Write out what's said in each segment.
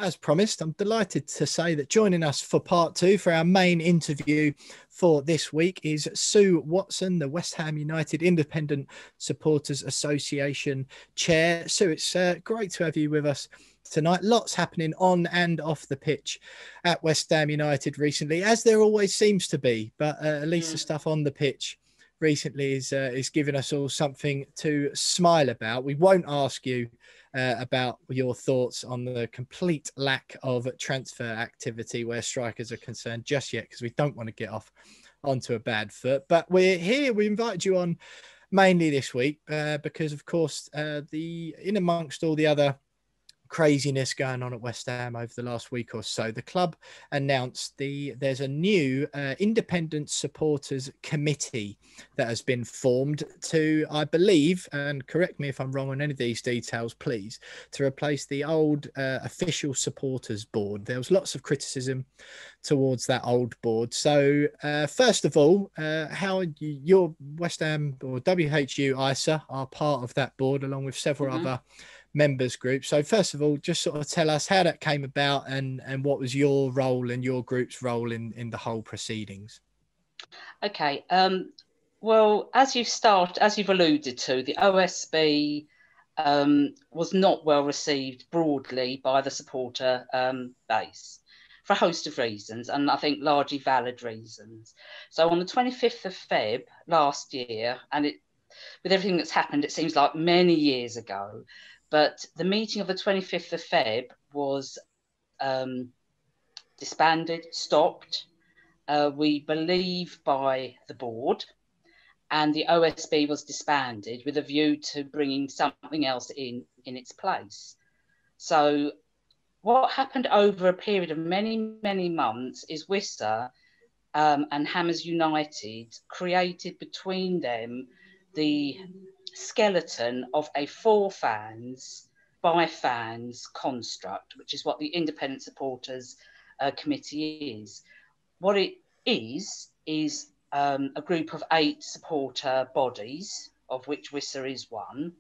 as promised, I'm delighted to say that joining us for part two for our main interview for this week is Sue Watson, the West Ham United Independent Supporters Association Chair. Sue, it's great to have you with us tonight. Lots happening on and off the pitch at West Ham United recently, as there always seems to be, but at least the stuff on the pitch recently is giving us all something to smile about. We won't ask you about your thoughts on the complete lack of transfer activity where strikers are concerned just yet, because we don't want to get off onto a bad foot. But we're here. We invited you on mainly this week because, of course, in amongst all the other craziness going on at West Ham over the last week or so, the club announced there's a new independent supporters committee that has been formed to, I believe, and correct me if I'm wrong on any of these details, please, to replace the old official supporters board. There was lots of criticism towards that old board. So first of all, how your West Ham or WHUISA are part of that board along with several other members group. So first of all, just sort of tell us how that came about and what was your role and your group's role in the whole proceedings. Okay. Well, as you've alluded to, the OSB was not well received broadly by the supporter base for a host of reasons, and I think largely valid reasons. So on the 25th of Feb last year, and with everything that's happened, it seems like many years ago, but the meeting of the 25th of Feb was disbanded, stopped, we believe by the board, and the OSB was disbanded with a view to bringing something else in its place. So what happened over a period of many, many months is WHUISA and Hammers United created between them the skeleton of a for fans by fans construct, which is what the Independent Supporters Committee is. What it is a group of 8 supporter bodies, of which WHUISA is one.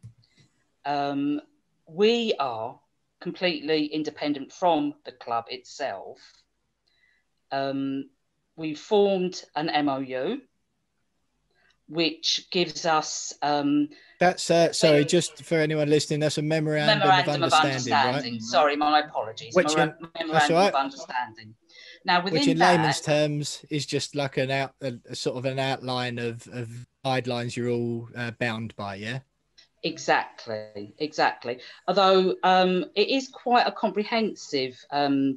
We are completely independent from the club itself. We formed an MOU, which gives us... that's, sorry, just for anyone listening, that's a memorandum of understanding, right? Sorry, my apologies. Memorandum of understanding. Now, within which in layman's terms is just like a sort of an outline of guidelines you're all bound by, yeah? Exactly. Although it is quite a comprehensive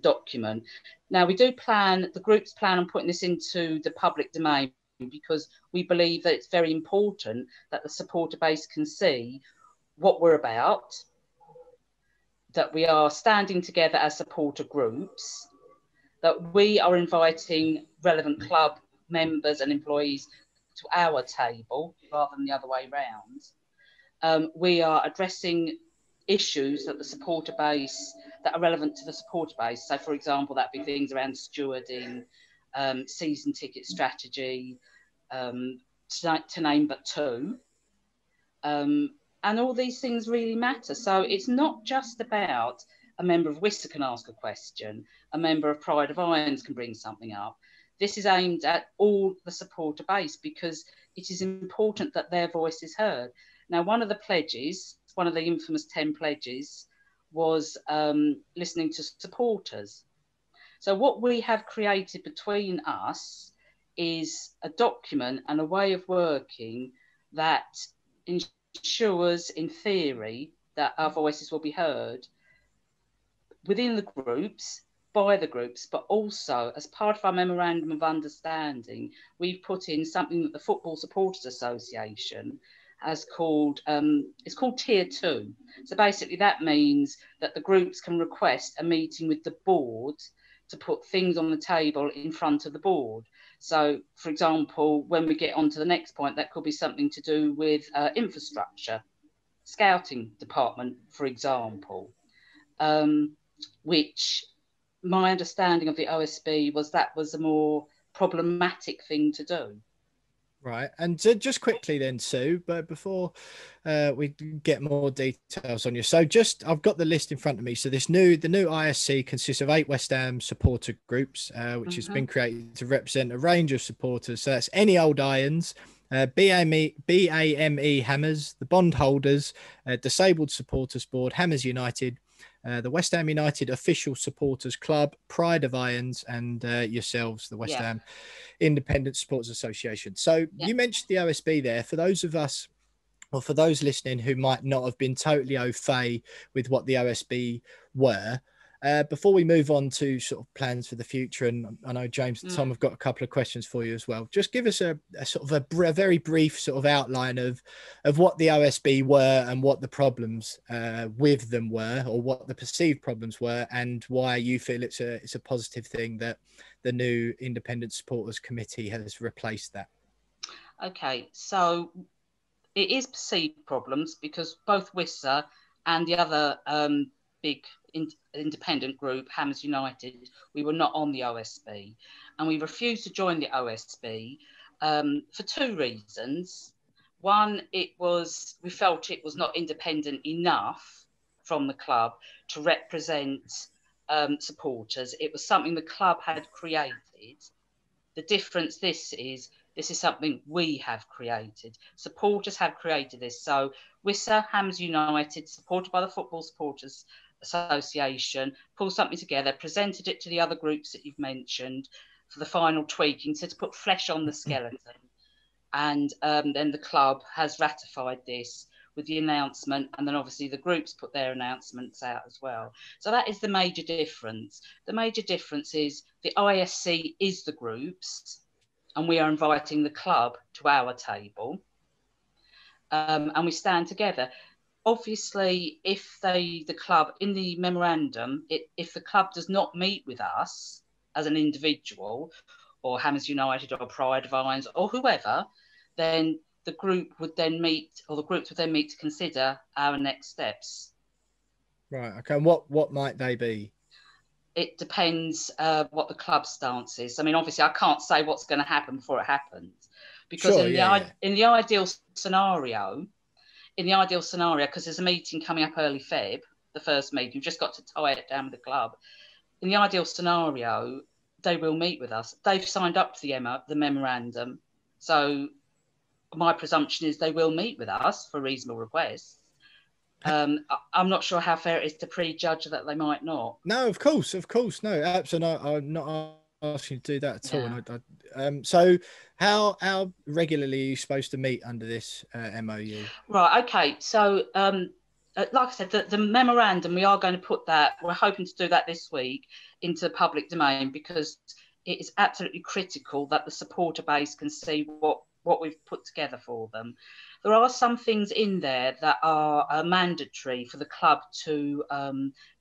document. Now, the groups plan on putting this into the public domain because we believe that it's very important that the supporter base can see what we're about, that we are standing together as supporter groups, that we are inviting relevant club members and employees to our table rather than the other way around. We are addressing issues that that are relevant to the supporter base. So, for example, that'd be things around stewarding, season ticket strategy, to name but two. And all these things really matter. So it's not just about a member of WHUISA can ask a question, a member of Pride of Irons can bring something up. This is aimed at all the supporter base because it is important that their voice is heard. Now, one of the pledges, one of the infamous 10 pledges, was listening to supporters. So what we have created between us is a document and a way of working that ensures, in theory, that our voices will be heard within the groups, by the groups, but also as part of our memorandum of understanding, we've put in something that the Football Supporters Association has called, it's called Tier 2. So basically that means that the groups can request a meeting with the board to put things on the table in front of the board. So, for example, when we get on to the next point, that could be something to do with infrastructure, scouting department, for example, which my understanding of the OSB was that was a more problematic thing to do. Right, and just quickly then, Sue, but before we get more details on you, so just I've got the list in front of me. So the new ISC consists of 8 West Ham supporter groups, which has been created to represent a range of supporters. So that's any old irons, BAME Hammers, the Bondholders, Disabled Supporters Board, Hammers United, the West Ham United Official Supporters Club, Pride of Irons, and yourselves, the West Ham Independent Supporters Association. So you mentioned the OSB there. For those of us, or for those listening who might not have been totally au fait with what the OSB were, before we move on to sort of plans for the future, and I know James and Tom have got a couple of questions for you as well. Just give us a sort of a very brief sort of outline of what the OSB were and what the problems with them were, or what the perceived problems were, and why you feel it's a positive thing that the new Independent Supporters Committee has replaced that. Okay, so it is perceived problems because both WHUISA and the other big independent group, Hammers United, we were not on the OSB, and we refused to join the OSB for 2 reasons. One, we felt it was not independent enough from the club to represent supporters. It was something the club had created. The difference this is something we have created. Supporters have created this. So WHUISA, Hammers United, supported by the Football Supporters Association, pulled something together, presented it to the other groups that you've mentioned for the final tweaking, so to put flesh on the skeleton. And then the club has ratified this with the announcement, and then obviously the groups put their announcements out as well. So that is the major difference. The major difference is the ISC is the groups, and we are inviting the club to our table, and we stand together. Obviously, if the club, in the memorandum, if the club does not meet with us as an individual, or Hammers United or Pride of Irons or whoever, then the group would then meet, or the groups would then meet to consider our next steps. Right. Okay. And what might they be? It depends what the club stance is. I mean, obviously, I can't say what's going to happen before it happens, because in the ideal scenario, because there's a meeting coming up early Feb, the first meeting, you've just got to tie it down with the club. In the ideal scenario, they will meet with us. They've signed up to the memorandum, so my presumption is they will meet with us for reasonable requests. I'm not sure how fair it is to prejudge that they might not. No, of course, no, absolutely. I'm not asking you to do that at all. And so, how regularly are you supposed to meet under this MOU? Right. Okay. So, like I said, the memorandum, we are going to put that. We're hoping to do that this week into the public domain, because it is absolutely critical that the supporter base can see what we've put together for them. There are some things in there that are mandatory for the club to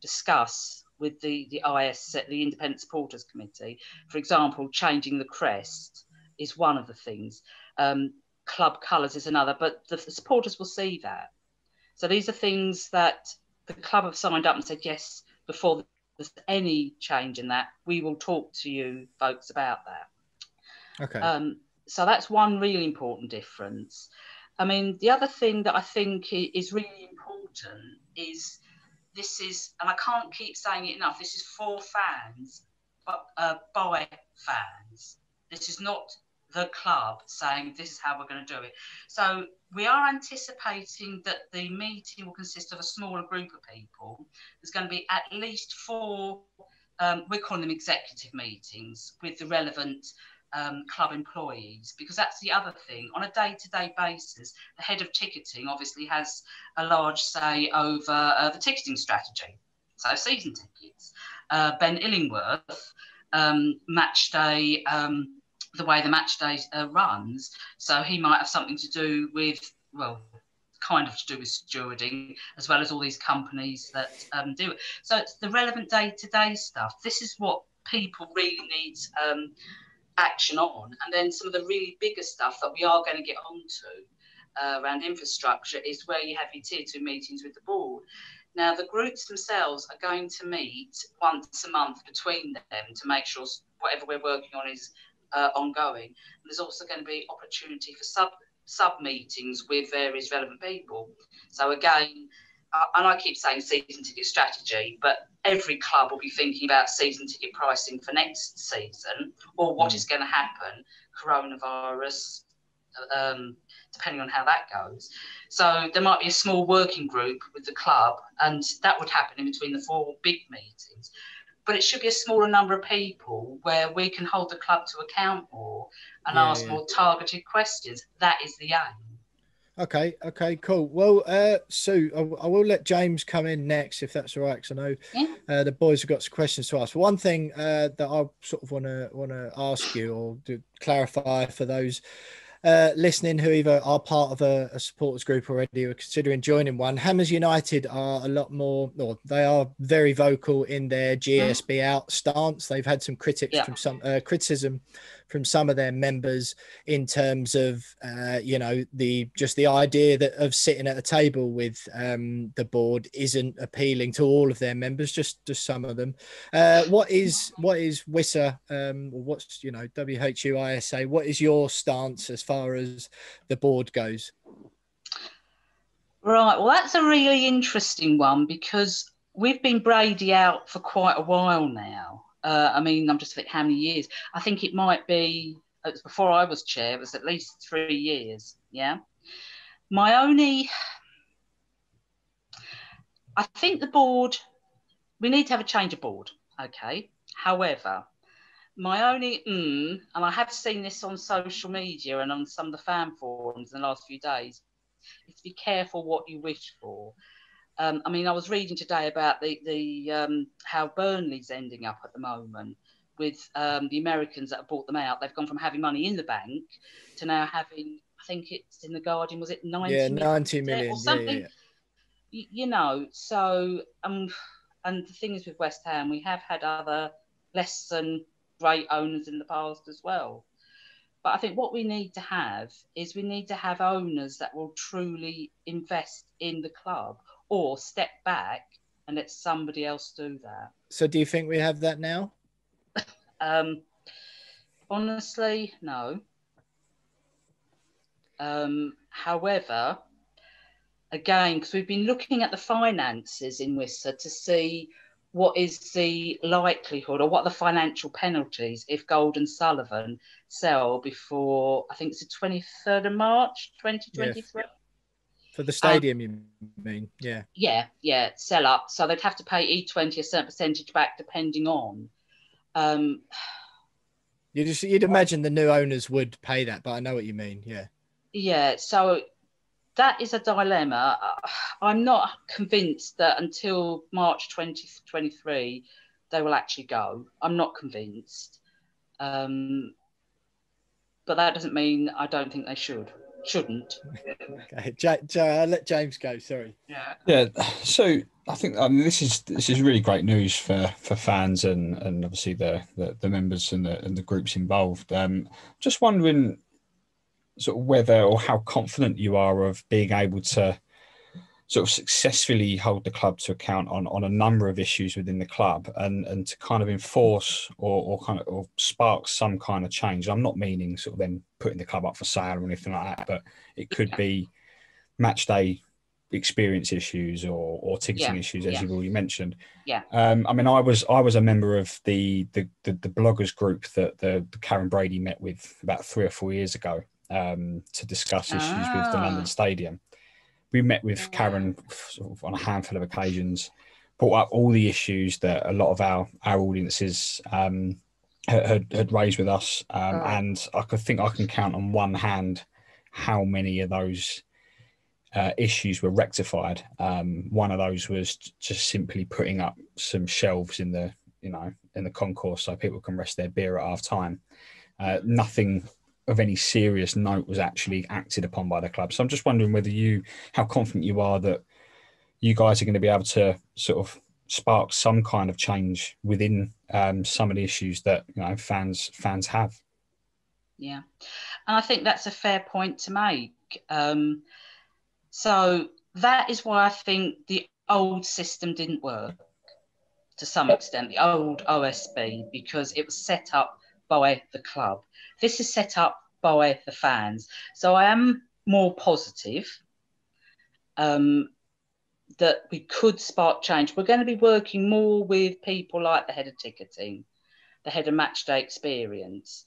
discuss with the ISC, the Independent Supporters Committee. For example, changing the crest is one of the things. Club colours is another, but the supporters will see that. So these are things that the club have signed up and said, yes, before there's any change in that, we will talk to you folks about that. Okay. So that's one really important difference. I mean, the other thing that I think is really important is this is, and I can't keep saying it enough, this is for fans, but by fans. This is not the club saying this is how we're going to do it. So we are anticipating that the meeting will consist of a smaller group of people. There's going to be at least 4, we're calling them executive meetings with the relevant club employees, because that's the other thing. On a day-to-day basis, the head of ticketing obviously has a large say over the ticketing strategy. So season tickets, Ben Illingworth, match day, the way the match day runs. So he might have something to do with, well, kind of to do with stewarding, as well as all these companies that do it. So it's the relevant day-to-day stuff. This is what people really need action on. And then some of the really bigger stuff that we are going to get onto around infrastructure is where you have your tier 2 meetings with the board. Now, the groups themselves are going to meet once a month between them to make sure whatever we're working on is ongoing. And there's also going to be opportunity for sub meetings with various relevant people. So again, and I keep saying season ticket strategy, but every club will be thinking about season ticket pricing for next season, or what is going to happen, coronavirus, depending on how that goes. So there might be a small working group with the club, and that would happen in between the 4 big meetings. But it should be a smaller number of people where we can hold the club to account more and ask more targeted questions. That is the aim. Okay, cool. Well, Sue, I will let James come in next, if that's all right, because I know the boys have got some questions to ask. One thing that I sort of want to ask you, or to clarify for those listening who either are part of a supporters group already or are considering joining one, Hammers United are a lot more, or they are very vocal in their GSB out stance. They've had some criticism from some of their members in terms of the idea that of sitting at a table with the board isn't appealing to all of their members, just some of them. What is WHUISA, or what's WHUISA? What is your stance as far as the board goes? Right, well, that's a really interesting one, because we've been Brady out for quite a while now. I'm just thinking how many years. I think it might be, it was before I was chair, it was at least 3 years, yeah? I think the board, we need to have a change of board, okay? However, my only, and I have seen this on social media and on some of the fan forums in the last few days, is to be careful what you wish for. I was reading today about the how Burnley's ending up at the moment with the Americans that have bought them out. They've gone from having money in the bank to now having, I think it's in the Guardian, was it 90 million or something? So and the thing is with West Ham, we have had other less than great owners in the past as well. But I think what we need to have is owners that will truly invest in the club, or step back and let somebody else do that. So do you think we have that now? Honestly, no. However, again, because we've been looking at the finances in WHUISA to see what is the likelihood, or what are the financial penalties if Gold and Sullivan sell before, I think it's the 23rd of March, 2023. Yeah. For the stadium, you mean? Yeah. Yeah, sell up. So they'd have to pay E20 a certain percentage back, depending on. You'd imagine the new owners would pay that, but I know what you mean. Yeah. Yeah. So that is a dilemma. I'm not convinced that until March 2023 they will actually go. I'm not convinced. But that doesn't mean I don't think they shouldn't. Okay, I'll let James go. Sorry. Yeah. So I think this is really great news for fans and obviously the members and the groups involved. Just wondering, sort of whether or how confident you are of being able to sort of successfully hold the club to account on a number of issues within the club, and to kind of enforce or spark some kind of change. I'm not meaning sort of then putting the club up for sale or anything like that, but it could be match day experience issues or ticketing issues, as you've already mentioned. I was a member of the bloggers group that the Karen Brady met with about 3 or 4 years ago to discuss issues with the London Stadium. We met with Karen sort of on a handful of occasions, brought up all the issues that a lot of our audiences had raised with us, and I think I can count on one hand how many of those issues were rectified. One of those was just simply putting up some shelves in the concourse so people can rest their beer at half time. Nothing of any serious note was actually acted upon by the club. So I'm just wondering how confident you are that you guys are going to be able to sort of spark some kind of change within some of the issues that fans have. Yeah, and I think that's a fair point to make. So that is why I think the old system didn't work to some extent, the old OSB, because it was set up by the club. This is set up by the fans. So I am more positive that we could spark change. We're going to be working more with people like the head of ticketing, the head of match day experience.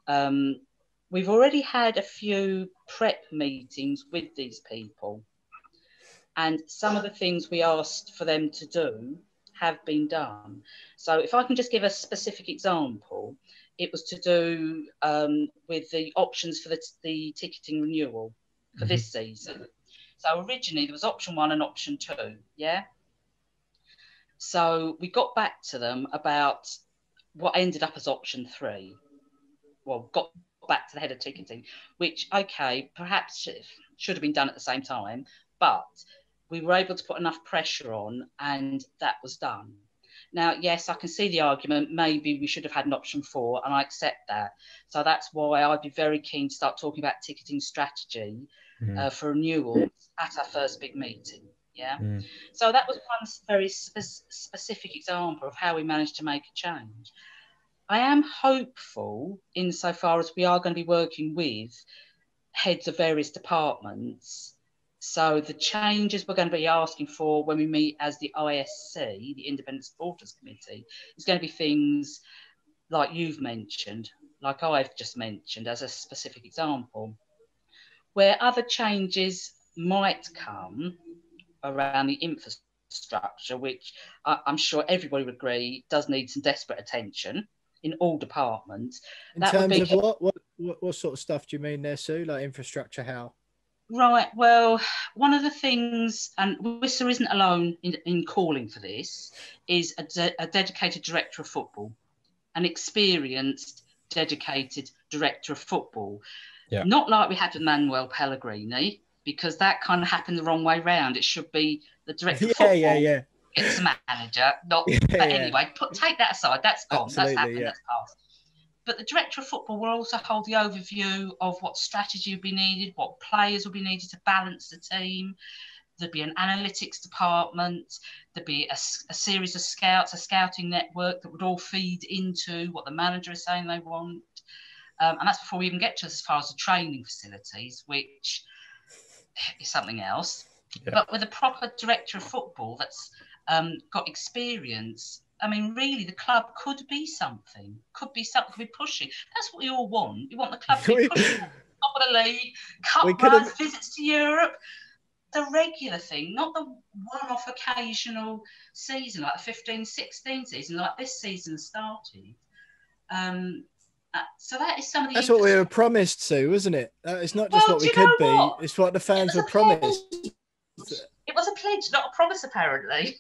We've already had a few prep meetings with these people, and some of the things we asked for them to do have been done. So if I can just give a specific example, it was to do with the options for the ticketing renewal for this season. So originally there was option 1 and option 2, yeah? So we got back to them about what ended up as option 3. Well, got back to the head of ticketing, which, okay, perhaps should have been done at the same time, but we were able to put enough pressure on and that was done. Now, yes, I can see the argument, maybe we should have had an option 4, and I accept that. So that's why I'd be very keen to start talking about ticketing strategy for renewal at our first big meeting. Yeah. So that was one very specific example of how we managed to make a change. I am hopeful insofar as we are going to be working with heads of various departments. So the changes we're going to be asking for when we meet as the ISC, the Independent Supporters Committee, is going to be things like you've mentioned, like I've just mentioned as a specific example. Where other changes might come around the infrastructure, which I'm sure everybody would agree does need some desperate attention in all departments. In terms of what sort of stuff do you mean there, Sue? Like infrastructure, how? Right, well, one of the things, and WHUISA isn't alone in calling for this, is a dedicated director of football, an experienced, dedicated director of football. Yeah. Not like we had with Manuel Pellegrini, because that kind of happened the wrong way round. It should be the director of football gets a manager. But anyway, take that aside. That's gone. Absolutely, that's happened. That's past. But the director of football will also hold the overview of what strategy will be needed, what players will be needed to balance the team. There'd be an analytics department. There'd be a series of scouts, a scouting network that would all feed into what the manager is saying they want. And that's before we even get to as far as the training facilities, which is something else. Yeah. But with a proper director of football that's got experience, I mean, really, the club could be something, could be pushing. That's what we all want. We want the club to be pushing top of the league, cup runs, visits to Europe, the regular thing, not the one-off occasional season, like the 15-16 season, like this season started. So that is some of the. That's what we were promised, Sue, wasn't it? It's not just what we could be; it's what the fans were promised. It was a pledge, not a promise, apparently.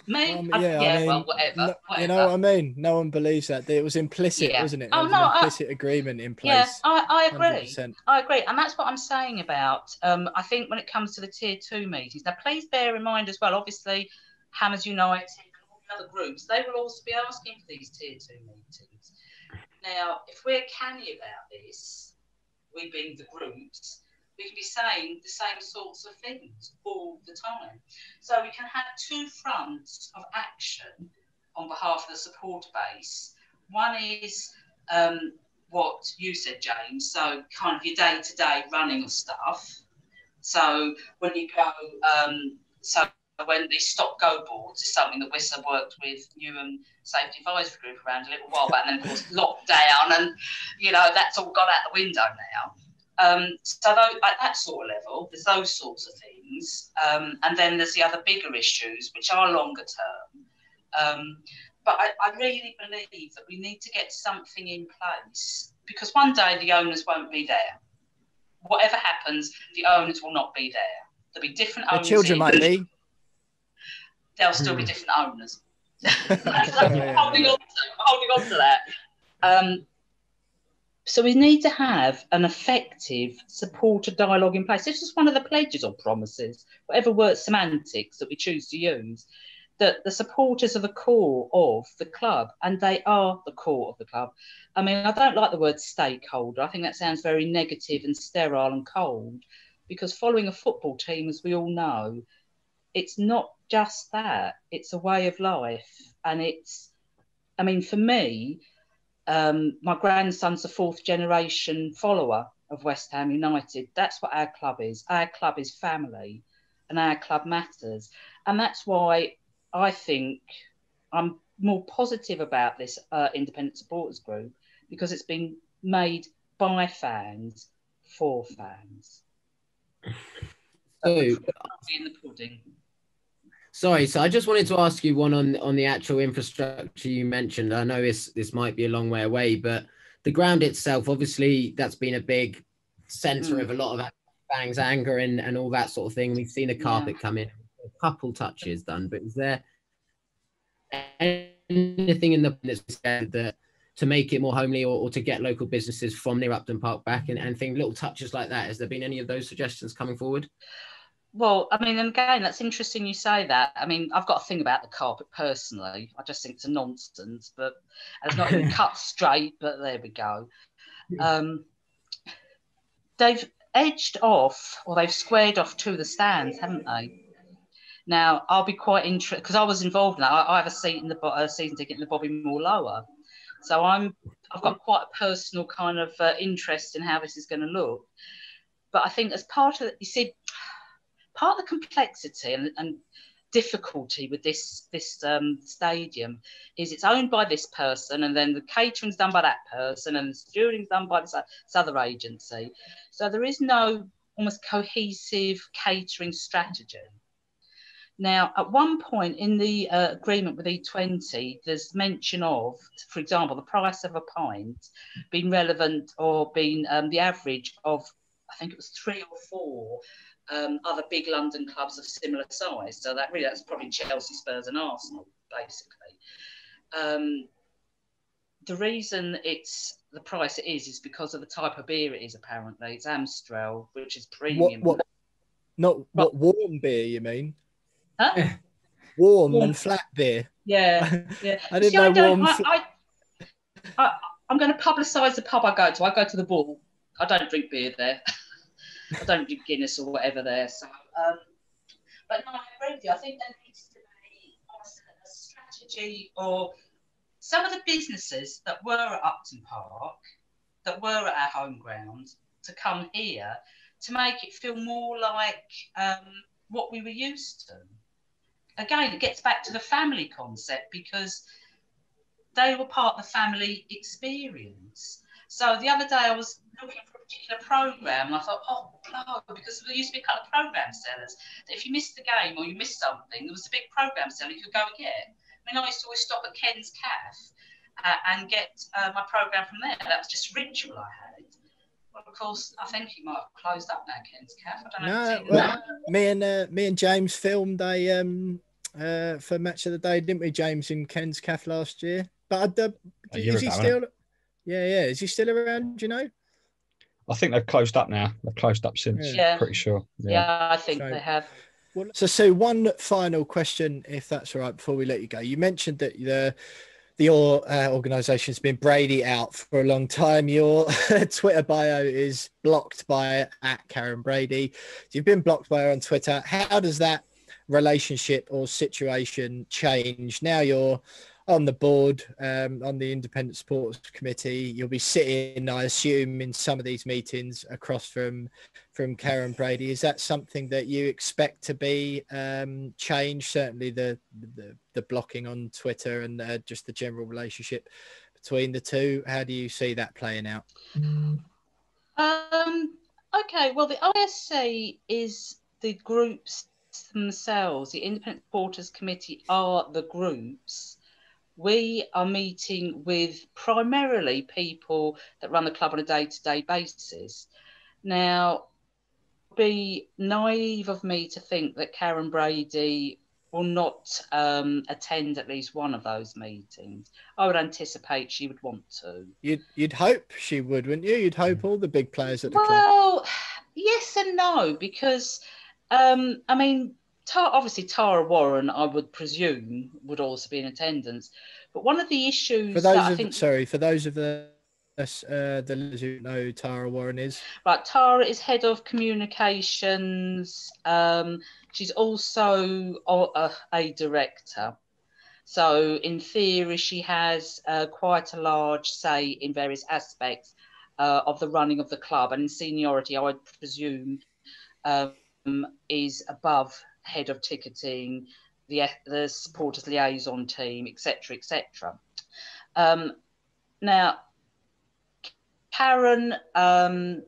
Me? I mean, well, whatever. You know what I mean? No one believes that. It was implicit, wasn't it? There was an implicit agreement in place. Yeah, I agree. 100%. I agree. And that's what I'm saying about, I think when it comes to the Tier 2 meetings, now please bear in mind as well, obviously, Hammers United and all the other groups, they will also be asking for these Tier 2 meetings. Now, if we're canny about this, we being the groups, we can be saying the same sorts of things all the time. So we can have two fronts of action on behalf of the supporter base. One is what you said, James, so kind of your day-to-day running of stuff. So when you go, when the stop-go boards is something that WHUISA worked with you and Safety Advisory Group around a little while back, and then of course lockdown, and that's all gone out the window now. So at that sort of level, there's those sorts of things, and then there's the other bigger issues which are longer term. But I really believe that we need to get something in place, because one day the owners won't be there. Whatever happens, the owners will not be there. There'll be different owners. The children might be. There'll still be different owners. Holding on to that. So we need to have an effective supporter dialogue in place. This is one of the pledges or promises, whatever word semantics that we choose to use, that the supporters are the core of the club, and they are the core of the club. I mean, I don't like the word stakeholder. I think that sounds very negative and sterile and cold, because following a football team, as we all know, it's not just that. It's a way of life. And for me, My grandson's a fourth generation follower of West Ham United. That's what our club is. Our club is family, and our club matters. And that's why I think I'm more positive about this independent supporters group, because it's been made by fans for fans. So, in the pudding. Sorry, so I just wanted to ask you one on the actual infrastructure you mentioned. I know this might be a long way away, but the ground itself, obviously, that's been a big centre of a lot of fans' anger and all that sort of thing. We've seen a carpet come in, a couple touches done, but is there anything in the that to make it more homely or to get local businesses from near Upton Park back and things, little touches like that? Has there been any of those suggestions coming forward? Well, I mean, and again, that's interesting you say that. I mean, I've got a thing about the carpet personally. I just think it's a nonsense, but it's not even cut straight, but there we go. They've edged off, or they've squared off to the stands, haven't they? Now, I'll be quite interested, because I was involved in that. I have a seat in the season ticket in the Bobby Moore Lower. So I've got quite a personal kind of interest in how this is going to look. But I think as part of it, you see, part of the complexity and difficulty with this stadium is it's owned by this person, and then the catering's done by that person, and the stewarding's done by this other agency. So there is no almost cohesive catering strategy. Now, at one point in the agreement with E20, there's mention of, for example, the price of a pint being relevant or being the average of, I think it was 3 or 4 other big London clubs of similar size. So that's probably Chelsea, Spurs and Arsenal, basically. The reason it's the price it is because of the type of beer it is, apparently. It's Amstel, which is premium. What warm beer, you mean? Huh? Warm and flat beer. Yeah. I didn't know warm. I'm going to publicise the pub I go to. I go to the Bull. I don't drink beer there. I don't do Guinness or whatever there. So, but no, I agree with you. I think there needs to be a strategy, or some of the businesses that were at Upton Park, that were at our home ground, to come here to make it feel more like what we were used to. Again, it gets back to the family concept, because they were part of the family experience. So the other day I was looking for a particular programme and I thought, oh, no, because there used to be a couple of programme sellers. If you missed the game or you missed something, there was a big programme seller you could go and get. I mean, I used to always stop at Ken's Cafe and get my programme from there. That was just ritual I had. Well, of course, I think he might have closed up now, Ken's Cafe. I don't know. Well, me and James filmed for Match of the Day, didn't we, James, in Ken's Cafe last year? But is he still? Yeah. Is he still around? Do you know? I think they've closed up now. They've closed up since. Yeah. Pretty sure. Yeah, I think they have. Well, so Sue, one final question, if that's all right, before we let you go. You mentioned that your organisation's been Brady out for a long time. Your Twitter bio is blocked by @Karen Brady. So you've been blocked by her on Twitter. How does that relationship or situation change now? You're on the board, on the Independent Supporters Committee. You'll be sitting, I assume, in some of these meetings across from Karen Brady. Is that something that you expect to be changed? Certainly the blocking on Twitter and just the general relationship between the two. How do you see that playing out? Okay, well, the ISC is the groups themselves. The Independent Supporters Committee are the groups. We are meeting with primarily people that run the club on a day-to-day basis. Now, it would be naive of me to think that Karen Brady will not attend at least one of those meetings. I would anticipate she would want to. You'd hope she would, wouldn't you? You'd hope all the big players at the club. Well, yes and no, because, I mean, obviously Tara Warren, I would presume, would also be in attendance. But one of the issues for those of us the who know who Tara Warren is. Right, Tara is head of communications. She's also a director. So in theory, she has quite a large say in various aspects of the running of the club, and in seniority, I would presume is above head of ticketing, the supporters liaison team, etc., etc. Now, Karen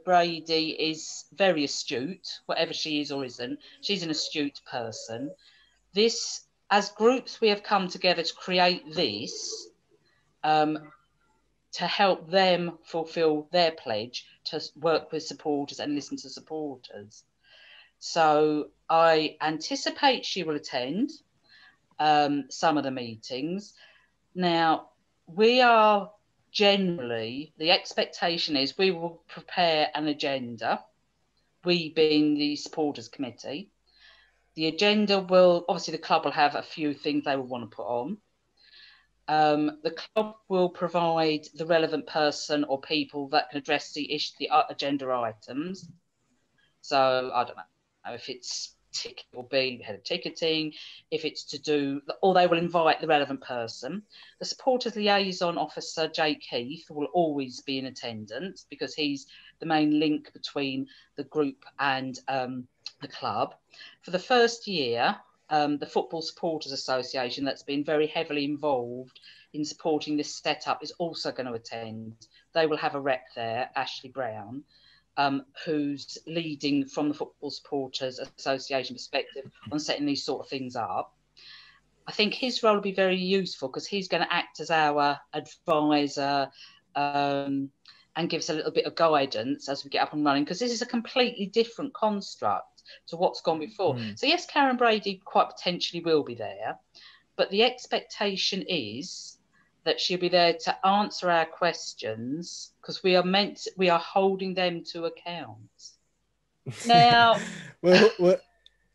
Brady is very astute, whatever she is or isn't. She's an astute person. This, as groups, we have come together to create this to help them fulfill their pledge to work with supporters and listen to supporters. So I anticipate she will attend some of the meetings. Now, we are generally, the expectation is we will prepare an agenda, we being the supporters committee. The agenda will, obviously the club will have a few things they will want to put on. The club will provide the relevant person or people that can address the agenda items. So I don't know if it's ticket or be head of ticketing, if it's to do, or they will invite the relevant person. The supporters liaison officer, Jake Heath, will always be in attendance because he's the main link between the group and the club. For the first year, the Football Supporters Association, that's been very heavily involved in supporting this setup, is also going to attend. They will have a rep there, Ashley Brown, who's leading from the Football Supporters Association perspective on setting these sort of things up. I think his role will be very useful because he's going to act as our advisor and give us a little bit of guidance as we get up and running, because this is a completely different construct to what's gone before. So yes, Karen Brady quite potentially will be there, but the expectation is that she'll be there to answer our questions because we are holding them to account. Now, will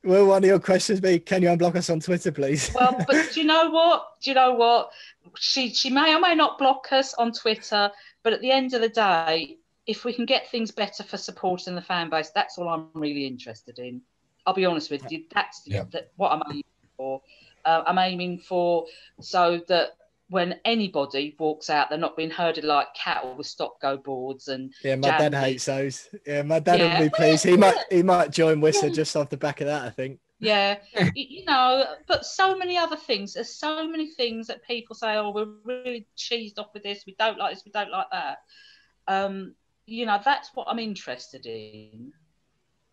one of your questions be, can you unblock us on Twitter, please? Well, but do you know what? She may or may not block us on Twitter, but at the end of the day, if we can get things better for supporters and the fan base, that's all I'm really interested in. I'll be honest with you. That's what I'm aiming for. I'm aiming for so that when anybody walks out, they're not being herded like cattle with stop-go boards and my dad hates those. Yeah, my dad will be pleased. He might join WHUISA just off the back of that, I think. Yeah, you know, but so many other things. There's so many things that people say, oh, we're really cheesed off with this. We don't like this. We don't like that. You know, that's what I'm interested in.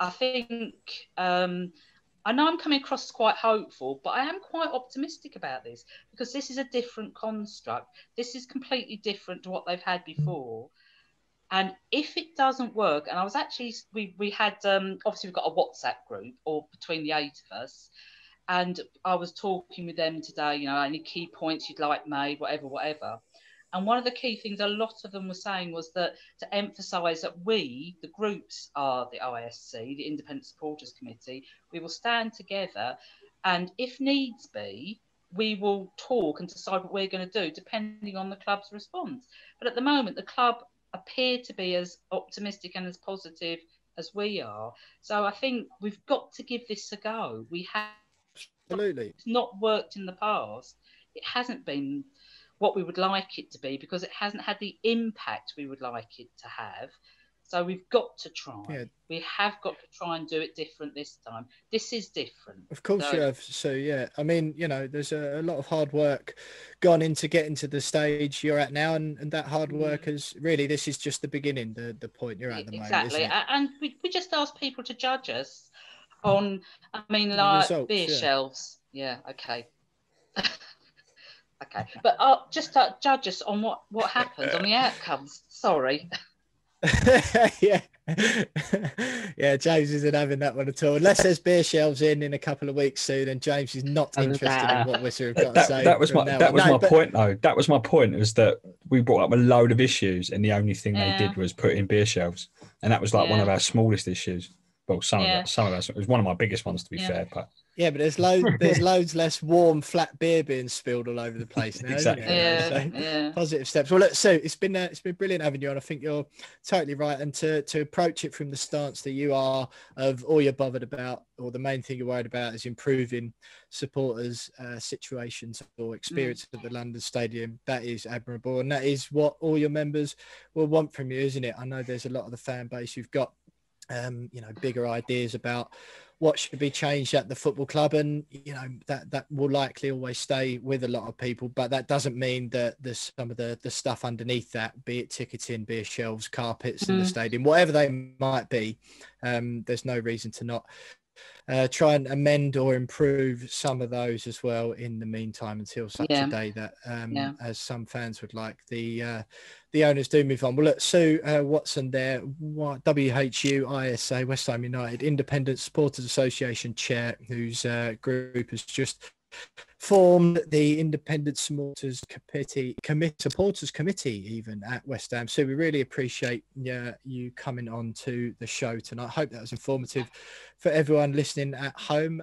I think, I know I'm coming across as quite hopeful, but I am quite optimistic about this because this is a different construct. This is completely different to what they've had before. And if it doesn't work, and I was actually, we had, obviously we've got a WhatsApp group or between the 8 of us, and I was talking with them today, you know, any key points you'd like made, whatever. And one of the key things a lot of them were saying was that to emphasise that we, the groups, are the ISC, the Independent Supporters Committee. We will stand together, and if needs be, we will talk and decide what we're going to do depending on the club's response. But at the moment, the club appear to be as optimistic and as positive as we are. So I think we've got to give this a go. We have absolutely. It's not worked in the past. It hasn't been what we would like it to be because it hasn't had the impact we would like it to have. So we've got to try. Yeah. We have got to try and do it different this time. This is different. Of course you have. So, yeah, I mean, you know, there's a lot of hard work gone into getting to the stage you're at now. And that hard work is really, this is just the beginning, the point you're at the moment. Exactly. And we just ask people to judge us on, I mean, like results, beer shelves. Yeah, okay. Okay, but just judge us on what happens, on the outcomes. Sorry. Yeah, James isn't having that one at all. Unless there's beer shelves in a couple of weeks soon, and James is not interested in what WHUISA have got to say. That was my point, though. That was my point. It was that we brought up a load of issues, and the only thing they did was put in beer shelves, and that was like one of our smallest issues. Well, some of that. It was one of my biggest ones, to be fair. But yeah, but there's loads less warm, flat beer being spilled all over the place now. Exactly. Isn't there? So positive steps. Well, look, Sue, it's been brilliant having you on. I think you're totally right, and to approach it from the stance that you are of all you're bothered about, or the main thing you're worried about is improving supporters' situations or experience at the London Stadium. That is admirable, and that is what all your members will want from you, isn't it? I know there's a lot of the fan base who've got bigger ideas about what should be changed at the football club, and that will likely always stay with a lot of people, but that doesn't mean that there's some of the stuff underneath that, be it ticketing, be it shelves, carpets in the stadium, whatever they might be, there's no reason to not try and amend or improve some of those as well in the meantime, until such a day that as some fans would like, the owners do move on. Well, look, Sue Watson there, WHUISA, West Ham United Independent Supporters Association Chair, whose group has just formed the Independent Supporters Committee even at West Ham. So we really appreciate you coming on to the show tonight. I hope that was informative for everyone listening at home.